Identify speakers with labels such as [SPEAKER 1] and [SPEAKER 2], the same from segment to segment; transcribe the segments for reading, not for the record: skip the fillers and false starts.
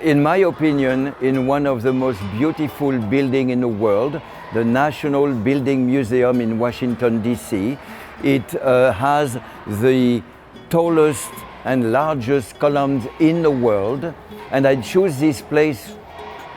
[SPEAKER 1] In my opinion, in one of the most beautiful buildings in the world, the National Building Museum in Washington, D.C. It has the tallest and largest columns in the world. And I chose this place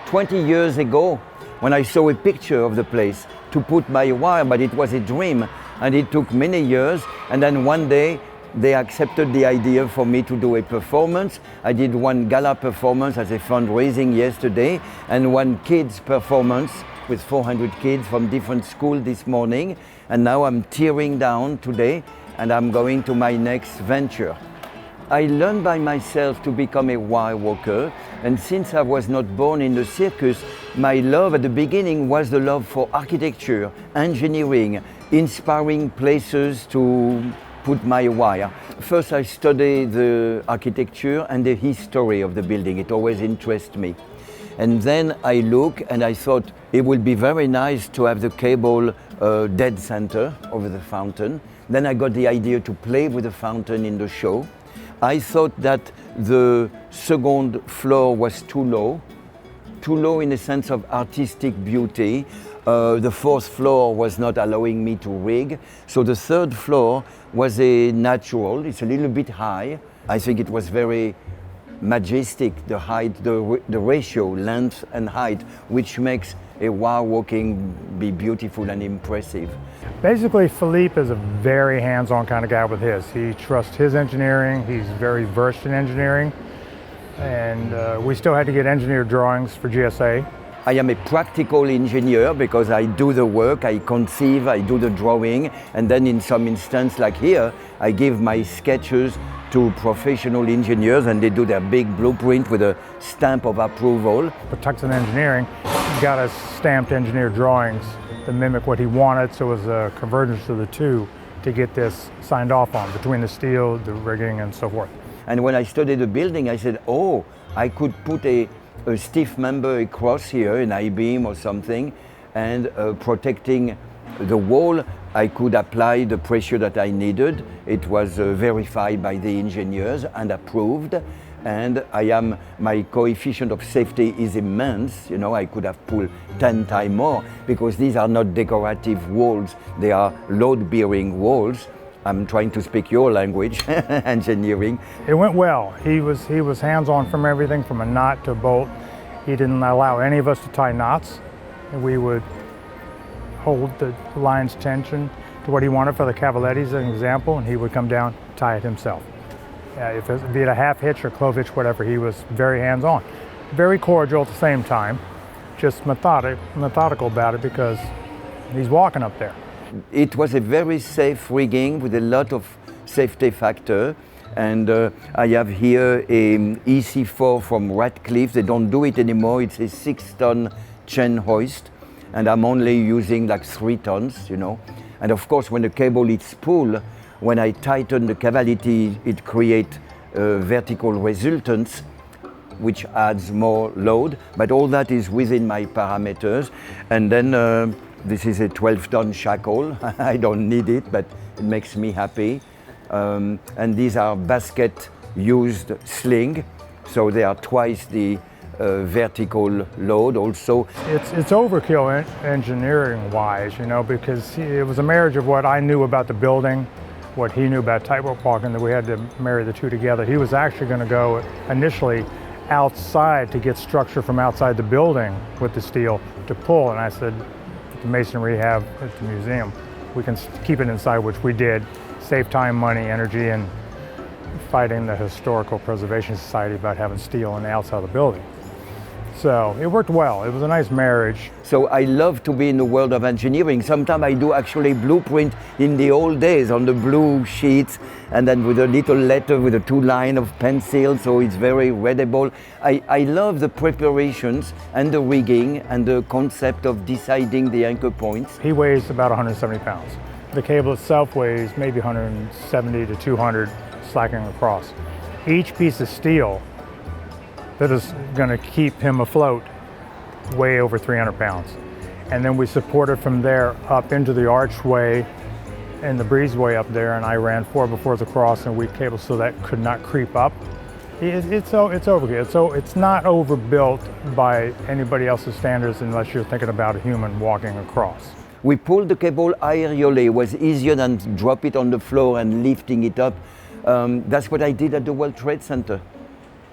[SPEAKER 1] 20 years ago when I saw a picture of the place to put my wire, but it was a dream and it took many years. And then one day they accepted the idea for me to do a performance. I did one gala performance as a fundraising yesterday and one kids performance with 400 kids from different schools this morning. And now I'm tearing down today and I'm going to my next venture. I learned by myself to become a wire worker, and since I was not born in the circus, my love at the beginning was the love for architecture, engineering, inspiring places to put my wire. First I studied the architecture and the history of the building. It always interested me. And then I look and I thought it would be very nice to have the cable dead center over the fountain. Then I got the idea to play with the fountain in the show. I thought that the second floor was too low in the sense of artistic beauty. The fourth floor was not allowing me to rig. So the third floor was a natural, it's a little bit high. I think it was very majestic, the height, the ratio, length and height, which makes a wire walking be beautiful and impressive.
[SPEAKER 2] Basically, Philippe is a very hands-on kind of guy with his. He trusts his engineering, he's very versed in engineering, and we still had to get engineer drawings for GSA.
[SPEAKER 1] I am a practical engineer because I do the work, I conceive, I do the drawing, and then in some instance like here, I give my sketches to professional engineers and they do their big blueprint with a stamp of approval.
[SPEAKER 2] Patuxent Engineering got us stamped engineer drawings to mimic what he wanted, so it was a convergence of the two to get this signed off on between the steel, the rigging and so forth.
[SPEAKER 1] And when I studied the building, I said, oh, I could put a stiff member across here, an I-beam or something, and protecting the wall, I could apply the pressure that I needed. It was verified by the engineers and approved. And my coefficient of safety is immense. You know, I could have pulled 10 times more because these are not decorative walls. They are load-bearing walls. I'm trying to speak your language, engineering.
[SPEAKER 2] It went well. He was hands-on from everything, from a knot to a bolt. He didn't allow any of us to tie knots. We would hold the line's tension to what he wanted for the cavaletti as an example, and he would come down, tie it himself. If it be a half hitch or clove hitch, whatever, he was very hands-on. Very cordial at the same time, just methodical about it because he's walking up there.
[SPEAKER 1] It was a very safe rigging with a lot of safety factor. And I have here a EC4 from Radcliffe. They don't do it anymore. It's a 6-ton chain hoist. And I'm only using like 3 tons, you know. And of course, when the cable is pulled, when I tighten the cavity, it creates vertical resultants, which adds more load. But all that is within my parameters. And then this is a 12-ton shackle. I don't need it, but it makes me happy. And these are basket-used sling, so they are twice the vertical load also.
[SPEAKER 2] It's overkill engineering-wise, you know, because it was a marriage of what I knew about the building, what he knew about tightrope walking, that we had to marry the two together. He was actually going to go initially outside to get structure from outside the building with the steel to pull, and I said, the masonry we have at the museum, we can keep it inside, which we did, save time, money, energy, and fighting the Historical Preservation Society about having steel on the outside of the building. So it worked well. It was a nice marriage.
[SPEAKER 1] So I love to be in the world of engineering. Sometimes I do actually blueprint in the old days on the blue sheets and then with a little letter with a 2 line of pencil, so it's very readable. I love the preparations and the rigging and the concept of deciding the anchor points.
[SPEAKER 2] He weighs about 170 pounds. The cable itself weighs maybe 170 to 200 slacking across. Each piece of steel that is going to keep him afloat way over 300 pounds. And then we supported from there up into the archway and the breezeway up there, and I ran 4x4 across and weak cables so that could not creep up. It's overkill. So it's not overbuilt by anybody else's standards unless you're thinking about a human walking across.
[SPEAKER 1] We pulled the cable aerially. It was easier than drop it on the floor and lifting it up. That's what I did at the World Trade Center.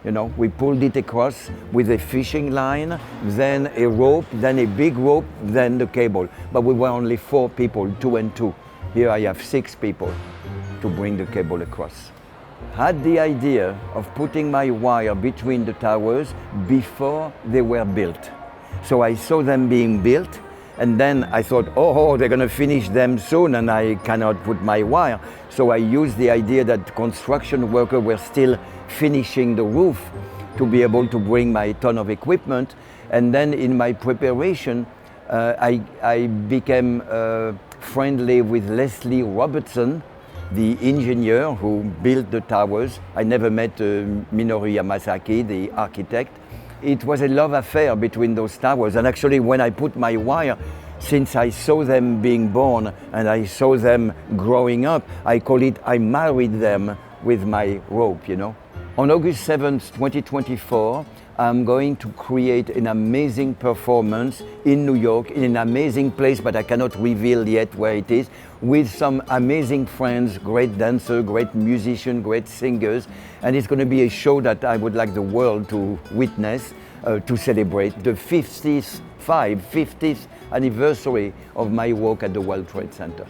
[SPEAKER 1] You know, we pulled it across with a fishing line, then a rope, then a big rope, then the cable. But we were only 4 people, 2 and 2. Here I have 6 people to bring the cable across. Had the idea of putting my wire between the towers before they were built. So I saw them being built, and then I thought, oh, they're gonna finish them soon and I cannot put my wire. So I used the idea that construction workers were still finishing the roof to be able to bring my ton of equipment. And then in my preparation, I became friendly with Leslie Robertson, the engineer who built the towers. I never met Minoru Yamasaki, the architect. It was a love affair between those towers. And actually when I put my wire, since I saw them being born and I saw them growing up, I call it, I married them with my rope, you know. On August 7th, 2024, I'm going to create an amazing performance in New York, in an amazing place, but I cannot reveal yet where it is, with some amazing friends, great dancers, great musicians, great singers. And it's going to be a show that I would like the world to witness, to celebrate the 50th anniversary of my work at the World Trade Center.